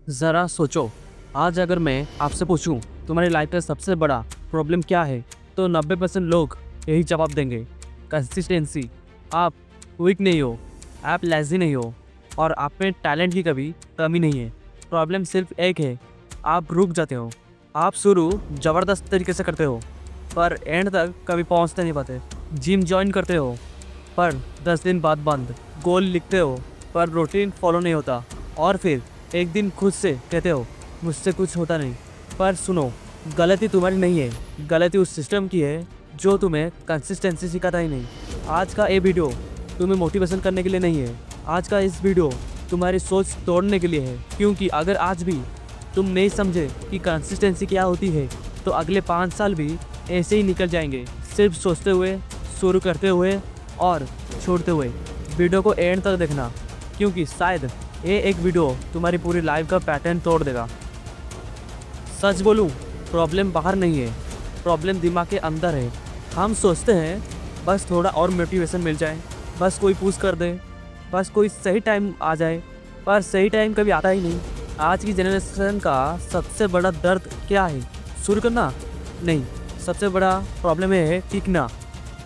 ज़रा सोचो, आज अगर मैं आपसे पूछूं तुम्हारी लाइफ का सबसे बड़ा प्रॉब्लम क्या है, तो 90% लोग यही जवाब देंगे, कंसिस्टेंसी। आप वीक नहीं हो, आप लेज़ी नहीं हो, और आप में टैलेंट की कभी कमी नहीं है। प्रॉब्लम सिर्फ एक है, आप रुक जाते हो। आप शुरू ज़बरदस्त तरीके से करते हो, पर एंड तक कभी पहुंचते नहीं पाते। जिम ज्वाइन करते हो, पर 10 दिन बाद बंद। गोल लिखते हो, पर रूटीन फॉलो नहीं होता, और फिर एक दिन खुद से कहते हो मुझसे कुछ होता नहीं। पर सुनो, गलती तुम्हारी नहीं है, गलती उस सिस्टम की है जो तुम्हें कंसिस्टेंसी सिखाता ही नहीं। आज का ये वीडियो तुम्हें मोटिवेशन करने के लिए नहीं है, आज का इस वीडियो तुम्हारी सोच तोड़ने के लिए है। क्योंकि अगर आज भी तुम नहीं समझे कि कंसिस्टेंसी क्या होती है, तो अगले 5 साल भी ऐसे ही निकल जाएंगे, सिर्फ सोचते हुए, शुरू करते हुए और छोड़ते हुए। वीडियो को एंड तक देखना, क्योंकि शायद ये एक वीडियो तुम्हारी पूरी लाइफ का पैटर्न तोड़ देगा। सच बोलूं, प्रॉब्लम बाहर नहीं है, प्रॉब्लम दिमाग के अंदर है। हम सोचते हैं बस थोड़ा और मोटिवेशन मिल जाए, बस कोई पुश कर दे, बस कोई सही टाइम आ जाए, पर सही टाइम कभी आता ही नहीं। आज की जनरेशन का सबसे बड़ा दर्द क्या है? शुरू करना नहीं, सबसे बड़ा प्रॉब्लम ये है टिकना।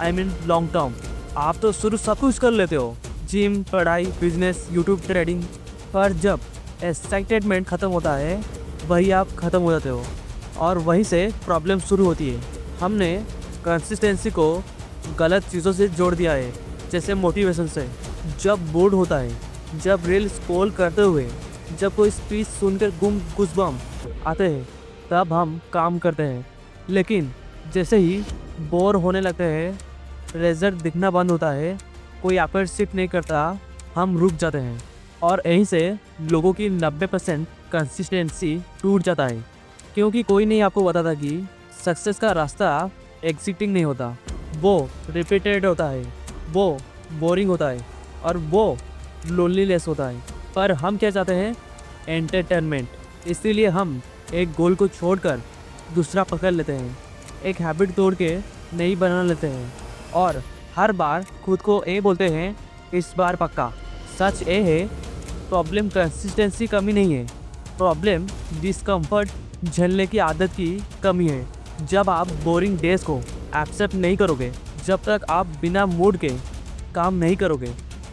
I mean long term. आप तो शुरू सब कुछ कर लेते हो, जिम, पढ़ाई, बिजनेस, यूट्यूब, ट्रेडिंग, पर जब एक्साइटमेंट ख़त्म होता है वही आप ख़त्म हो जाते हो, और वहीं से प्रॉब्लम शुरू होती है। हमने कंसिस्टेंसी को गलत चीज़ों से जोड़ दिया है, जैसे मोटिवेशन से। जब बोर्ड होता है, जब रील स्क्रॉल करते हुए, जब कोई स्पीच सुनकर गूज़बम्प आते हैं, तब हम काम करते हैं। लेकिन जैसे ही बोर होने लगते हैं, रिजल्ट दिखना बंद होता है, कोई एफर्ट नहीं करता, हम रुक जाते हैं, और यहीं से लोगों की 90% कंसिस्टेंसी टूट जाता है। क्योंकि कोई नहीं आपको बताता कि सक्सेस का रास्ता एग्जिटिंग नहीं होता, वो रिपीटेड होता है, वो बोरिंग होता है, और वो लोनलीनेस होता है। पर हम क्या चाहते हैं? एंटरटेनमेंट। इसीलिए हम एक गोल को छोड़कर दूसरा पकड़ लेते हैं, एक हैबिट तोड़ के नई बना लेते हैं, और हर बार खुद को ये बोलते हैं इस बार पक्का। सच ये है, प्रॉब्लम कंसिस्टेंसी कमी नहीं है, प्रॉब्लम डिस्कम्फर्ट झेलने की आदत की कमी है। जब आप बोरिंग डेज को एक्सेप्ट नहीं करोगे, जब तक आप बिना मूड के काम नहीं करोगे,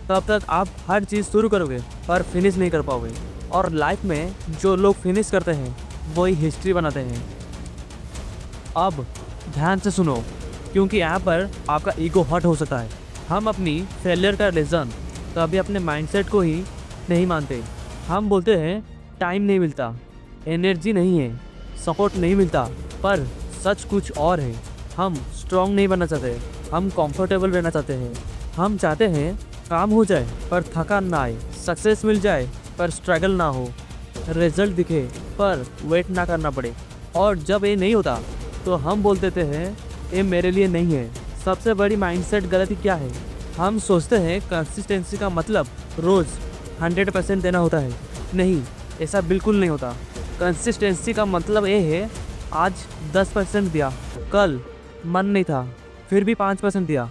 तब तक आप हर चीज़ शुरू करोगे पर फिनिश नहीं कर पाओगे। और लाइफ में जो लोग फिनिश करते हैं वही हिस्ट्री बनाते हैं। अब ध्यान से सुनो, क्योंकि यहाँ पर आपका ईगो हर्ट हो सकता है। हम अपनी फेलियर का रीज़न कभी अपने माइंडसेट को ही नहीं मानते। हम बोलते हैं टाइम नहीं मिलता, एनर्जी नहीं है, सपोर्ट नहीं मिलता, पर सच कुछ और है। हम स्ट्रॉन्ग नहीं बनना चाहते, हम कंफर्टेबल रहना चाहते हैं। हम चाहते हैं काम हो जाए पर थकान ना आए, सक्सेस मिल जाए पर स्ट्रगल ना हो, रिजल्ट दिखे पर वेट ना करना पड़े। और जब ये नहीं होता तो हम बोल देते हैं ये मेरे लिए नहीं है। सबसे बड़ी माइंडसेट गलती क्या है? हम सोचते हैं कंसिस्टेंसी का मतलब रोज़ 100% देना होता है। नहीं, ऐसा बिल्कुल नहीं होता। कंसिस्टेंसी का मतलब ये है आज 10% दिया, कल मन नहीं था फिर भी 5% दिया,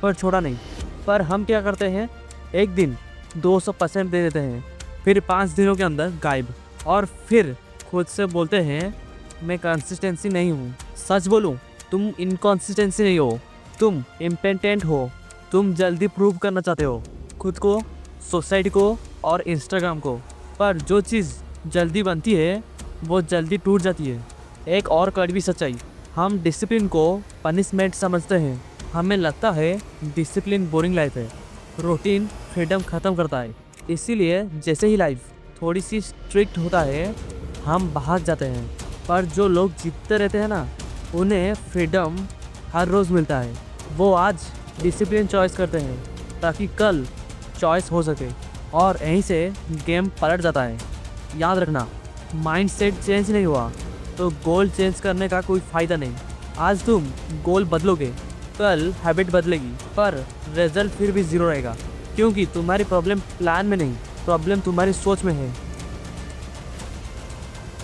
पर छोड़ा नहीं। पर हम क्या करते हैं, एक दिन 200% दे देते हैं, फिर 5 दिनों के अंदर गायब, और फिर खुद से बोलते हैं मैं कंसिस्टेंसी नहीं हूँ। सच बोलूँ, तुम इनकंसिस्टेंसी नहीं हो, तुम इम्पेटेंट हो। तुम जल्दी प्रूव करना चाहते हो खुद को, सोसाइटी को और इंस्टाग्राम को। पर जो चीज़ जल्दी बनती है वो जल्दी टूट जाती है। एक और कड़वी सच्चाई, हम डिसिप्लिन को पनिशमेंट समझते हैं। हमें लगता है डिसिप्लिन बोरिंग लाइफ है, रूटीन फ्रीडम ख़त्म करता है। इसीलिए जैसे ही लाइफ थोड़ी सी स्ट्रिक्ट होता है हम भाग जाते हैं। पर जो लोग जीतते रहते हैं ना, उन्हें फ्रीडम हर रोज़ मिलता है। वो आज डिसिप्लिन चॉइस करते हैं ताकि कल चॉइस हो सके, और यहीं से गेम पलट जाता है। याद रखना, माइंडसेट चेंज नहीं हुआ तो गोल चेंज करने का कोई फ़ायदा नहीं। आज तुम गोल बदलोगे, कल हैबिट बदलेगी, पर रिजल्ट फिर भी ज़ीरो रहेगा। क्योंकि तुम्हारी प्रॉब्लम प्लान में नहीं, प्रॉब्लम तुम्हारी सोच में है।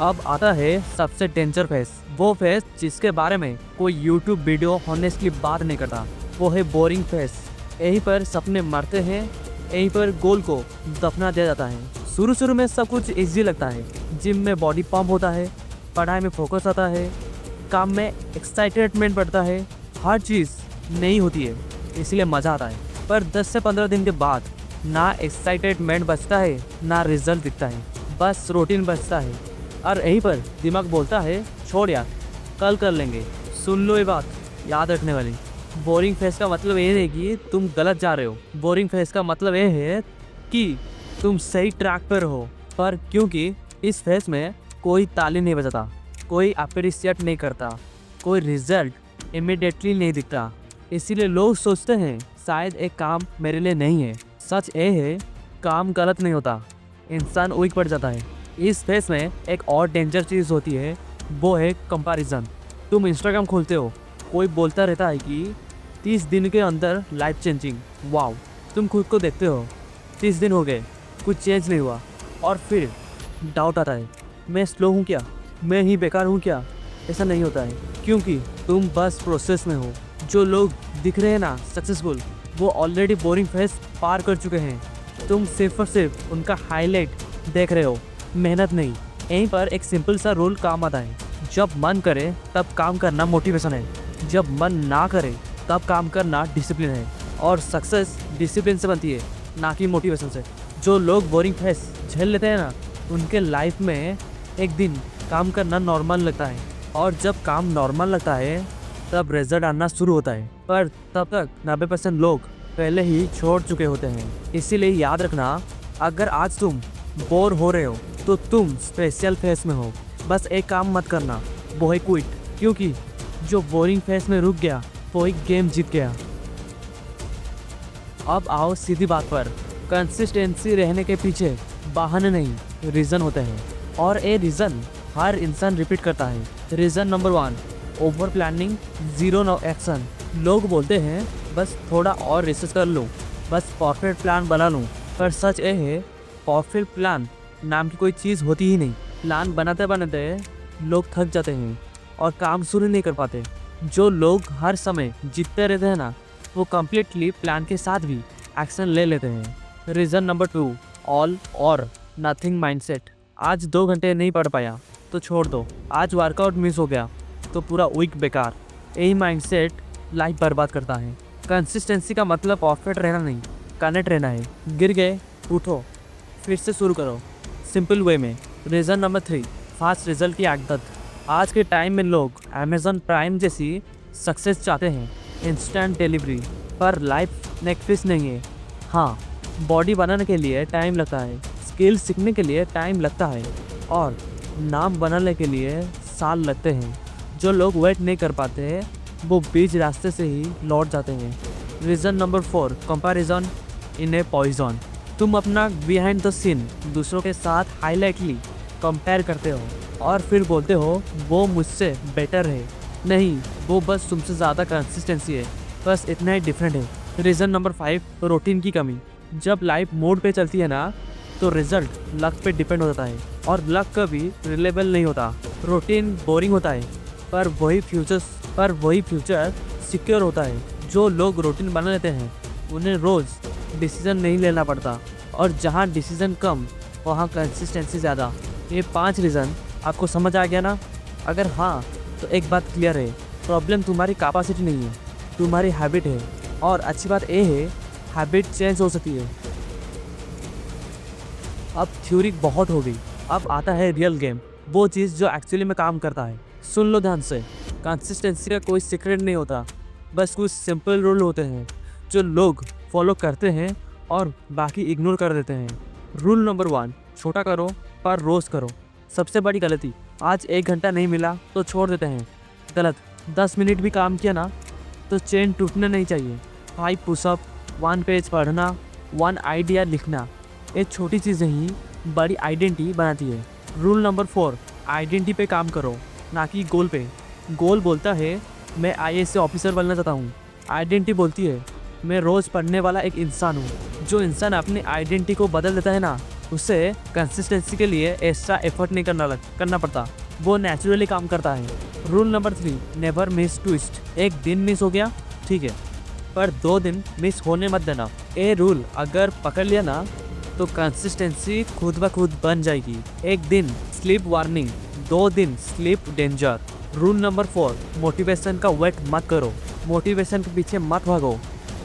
अब आता है सबसे डेंजर फेस, वो फेस जिसके बारे में कोई यूट्यूब वीडियो ऑनेस्टली बात नहीं करता। वो है बोरिंग फेस। यहीं पर सपने मरते हैं, यहीं पर गोल को दफना दिया जाता है। शुरू में सब कुछ इजी लगता है, जिम में बॉडी पंप होता है, पढ़ाई में फोकस आता है, काम में एक्साइटमेंट बढ़ता है, हर चीज़ नई होती है, इसलिए मज़ा आता है। पर 10 से 15 दिन के बाद ना एक्साइटमेंट बचता है, ना रिजल्ट दिखता है, बस रूटीन बचता है। और यहीं पर दिमाग बोलता है छोड़ यार, कल कर लेंगे। सुन लो ये बात याद रखने वाली। बोरिंग फेस का मतलब ये है कि तुम गलत जा रहे हो। बोरिंग फेस का मतलब ये है कि तुम सही ट्रैक पर हो, पर क्योंकि इस फेस में कोई ताली नहीं बजाता, कोई अप्रिशिएट नहीं करता, कोई रिजल्ट इमीडिएटली नहीं दिखता, इसीलिए लोग सोचते हैं शायद एक काम मेरे लिए नहीं है। सच ये है काम गलत नहीं होता, इंसान वीक पड़ जाता है। इस फेस में एक और डेंजर चीज़ होती है, वो है कंपैरिजन। तुम इंस्टाग्राम खोलते हो, कोई बोलता रहता है कि 30 दिन के अंदर लाइफ चेंजिंग, वाओ। तुम खुद को देखते हो 30 दिन हो गए, कुछ चेंज नहीं हुआ, और फिर डाउट आता है मैं स्लो हूँ क्या, मैं ही बेकार हूँ क्या। ऐसा नहीं होता है, क्योंकि तुम बस प्रोसेस में हो। जो लोग दिख रहे हैं ना सक्सेसफुल, वो ऑलरेडी बोरिंग फेस पार कर चुके हैं। तुम सिर्फ और सिर्फ उनका हाईलाइट देख रहे हो, मेहनत नहीं। यहीं पर एक सिंपल सा रूल काम आता है, जब मन करे तब काम करना मोटिवेशन है, जब मन ना करे तब काम करना डिसिप्लिन है। और सक्सेस डिसिप्लिन से बनती है, ना कि मोटिवेशन से। जो लोग बोरिंग फेस झेल लेते हैं ना, उनके लाइफ में एक दिन काम करना नॉर्मल लगता है, और जब काम नॉर्मल लगता है तब रिजल्ट आना शुरू होता है। पर तब तक 90% लोग पहले ही छोड़ चुके होते हैं। इसीलिए याद रखना, अगर आज तुम बोर हो रहे हो तो तुम स्पेशल फेस में हो। बस एक काम मत करना, वो है क्विट, क्योंकि जो बोरिंग फेस में रुक गया वो एक गेम जीत गया। अब आओ सीधी बात पर। कंसिस्टेंसी रहने के पीछे बहाने नहीं, रीज़न होते हैं, और ये रीज़न हर इंसान रिपीट करता है। Reason number 1, over planning, zero no action. लोग बोलते हैं बस थोड़ा और रिसर्च कर लूँ, बस परफेक्ट प्लान बना लूँ। पर सच ये है, परफेक्ट प्लान नाम की कोई चीज़ होती ही नहीं। प्लान बनाते बनाते लोग थक जाते हैं और काम शुरू नहीं कर पाते। जो लोग हर समय जीतते रहते हैं ना, वो कम्प्लीटली प्लान के साथ भी एक्शन ले लेते हैं। रीज़न नंबर 2, ऑल और नथिंग माइंडसेट। आज 2 घंटे नहीं पढ़ पाया तो छोड़ दो, आज वर्कआउट मिस हो गया तो पूरा वीक बेकार। यही माइंडसेट लाइफ बर्बाद करता है। कंसिस्टेंसी का मतलब परफेक्ट रहना नहीं, कनेक्ट रहना है। गिर गए, उठो, फिर से शुरू करो, सिंपल वे में। रीज़न नंबर 3, फास्ट रिजल्ट की आदत। आज के टाइम में लोग अमेज़न प्राइम जैसी सक्सेस चाहते हैं, इंस्टेंट डिलीवरी, पर लाइफ नेटफ्लिक्स नहीं है। हाँ, बॉडी बनाने के लिए टाइम लगता है, स्किल सीखने के लिए टाइम लगता है, और नाम बनाने के लिए साल लगते हैं। जो लोग वेट नहीं कर पाते वो बीच रास्ते से ही लौट जाते हैं। Reason number 4, comparison in a poison. तुम अपना बिहाइंड द सीन दूसरों के साथ हाईलाइटली कंपेयर करते हो और फिर बोलते हो वो मुझसे बेटर है। नहीं, वो बस तुमसे ज़्यादा कंसिस्टेंसी है, बस इतना ही डिफरेंट है। रीज़न नंबर 5, रूटीन की कमी। जब लाइफ मोड पे चलती है ना, तो रिजल्ट लक पे डिपेंड होता है, और लक कभी रिलेबल नहीं होता। रूटीन बोरिंग होता है, पर वही फ्यूचर सिक्योर होता है। जो लोग रूटीन बना लेते हैं उन्हें रोज़ डिसीज़न नहीं लेना पड़ता, और जहाँ डिसीज़न कम वहाँ कंसिस्टेंसी ज़्यादा। ये 5 रीज़न आपको समझ आ गया ना? अगर हाँ, तो एक बात क्लियर है, प्रॉब्लम तुम्हारी कैपेसिटी नहीं है, तुम्हारी हैबिट है। और अच्छी बात ये है, हैबिट चेंज हो सकती है। अब थ्योरी बहुत हो गई, अब आता है रियल गेम, वो चीज़ जो एक्चुअली में काम करता है। सुन लो ध्यान से, कंसिस्टेंसी का कोई सीक्रेट नहीं होता, बस कुछ सिंपल रूल होते हैं जो लोग फॉलो करते हैं और बाकी इग्नोर कर देते हैं। रूल नंबर 1, छोटा करो पर रोज़ करो। सबसे बड़ी गलती, आज 1 घंटा नहीं मिला तो छोड़ देते हैं। गलत। 10 मिनट भी काम किया ना तो चेन टूटना नहीं चाहिए। 5 पुशअप, 1 पेज पढ़ना, 1 आइडिया लिखना, ये छोटी चीज़ें ही बड़ी आइडेंटिटी बनाती है। रूल नंबर 4, आइडेंटिटी पे काम करो, ना कि गोल पे। गोल बोलता है मैं IAS ऑफिसर बनना चाहता हूँ, आइडेंटिटी बोलती है मैं रोज़ पढ़ने वाला एक इंसान हूँ। जो इंसान अपनी आइडेंटिटी को बदल देता है ना, उसे कंसिस्टेंसी के लिए एक्स्ट्रा एफर्ट नहीं करना पड़ता, वो नेचुरली काम करता है। Rule number 3, never miss twist. एक दिन मिस हो गया ठीक है, पर 2 दिन मिस होने मत देना। ये रूल अगर पकड़ लिया ना, तो कंसिस्टेंसी खुद ब खुद बन जाएगी। एक दिन स्लीप वार्निंग, 2 दिन sleep danger. Rule number 4, motivation का वेट मत करो, मोटिवेशन के पीछे मत भागो,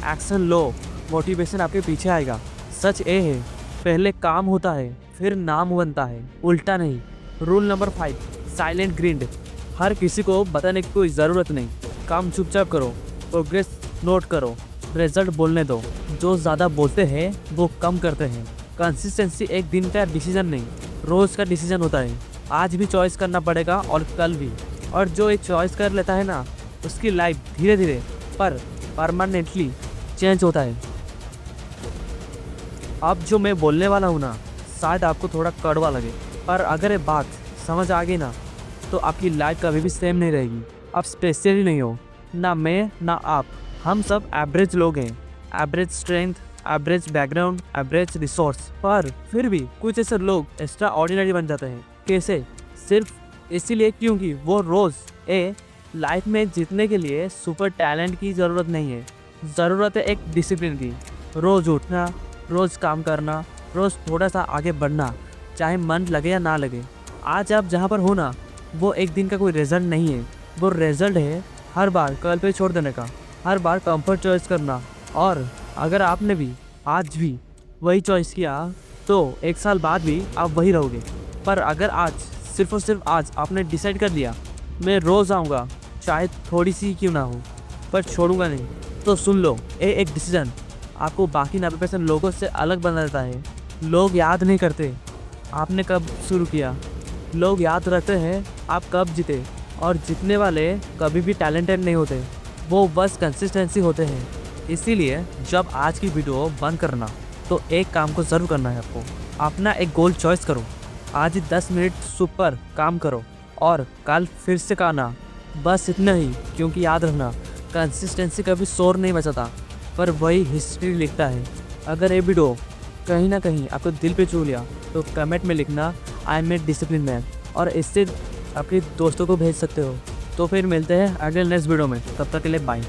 एक्शन लो, मोटिवेशन आपके पीछे आएगा। सच ये है, पहले काम होता है फिर नाम बनता है, उल्टा नहीं। रूल नंबर 5, साइलेंट ग्रिंड, हर किसी को बताने की कोई ज़रूरत नहीं, काम चुपचाप करो, प्रोग्रेस नोट करो, रिजल्ट बोलने दो। जो ज़्यादा बोलते हैं वो कम करते हैं। कंसिस्टेंसी एक दिन का डिसीजन नहीं, रोज़ का डिसीजन होता है। आज भी चॉइस करना पड़ेगा और कल भी। और जो एक चॉइस कर लेता है ना, उसकी लाइफ धीरे धीरे पर परमानेंटली चेंज होता है। अब जो मैं बोलने वाला हूँ ना, शायद आपको थोड़ा कड़वा लगे, पर अगर ये बात समझ आ गई ना, तो आपकी लाइफ कभी भी सेम नहीं रहेगी। आप स्पेशली नहीं हो, ना मैं ना आप, हम सब एवरेज लोग हैं। Average strength, average background, average resource, पर फिर भी कुछ ऐसे लोग एक्स्ट्रा ऑर्डिनरी बन जाते हैं। कैसे? सिर्फ इसीलिए क्योंकि वो रोज़ लाइफ में जीतने के लिए सुपर टैलेंट की ज़रूरत नहीं है, ज़रूरत है एक डिसिप्लिन की। रोज़ उठना, रोज़ काम करना, रोज़ थोड़ा सा आगे बढ़ना, चाहे मन लगे या ना लगे। आज आप जहाँ पर हो ना, वो एक दिन का कोई रिजल्ट नहीं है, वो रिजल्ट है हर बार कल पे छोड़ देने का, हर बार कंफर्ट चॉइस करना। और अगर आपने भी आज भी वही चॉइस किया तो 1 साल बाद भी आप वही रहोगे। पर अगर आज सिर्फ और सिर्फ आज आपने डिसाइड कर लिया, मैं रोज़ आऊँगा, चाहे थोड़ी सी क्यों ना हो, पर छोड़ूंगा नहीं, तो सुन लो, ये एक डिसीजन आपको बाकी 90% लोगों से अलग बना देता है। लोग याद नहीं करते आपने कब शुरू किया, लोग याद रखते हैं आप कब जीते। और जीतने वाले कभी भी टैलेंटेड नहीं होते, वो बस कंसिस्टेंसी होते हैं। इसीलिए जब आज की वीडियो बंद करना, तो एक काम को ज़रूर करना है आपको, अपना एक गोल चॉइस करो। आज ही 10 मिनट सुपर काम करो और कल फिर से करना, बस इतना ही। क्योंकि याद रखना, कंसिस्टेंसी कभी शोर नहीं बचाता, पर वही हिस्ट्री लिखता है। अगर ये वीडियो कहीं ना कहीं आपको दिल पे छू लिया, तो कमेंट में लिखना I am a discipline man, और इससे अपने दोस्तों को भेज सकते हो। तो फिर मिलते हैं अगले नेक्स्ट वीडियो में, तब तक के लिए बाय।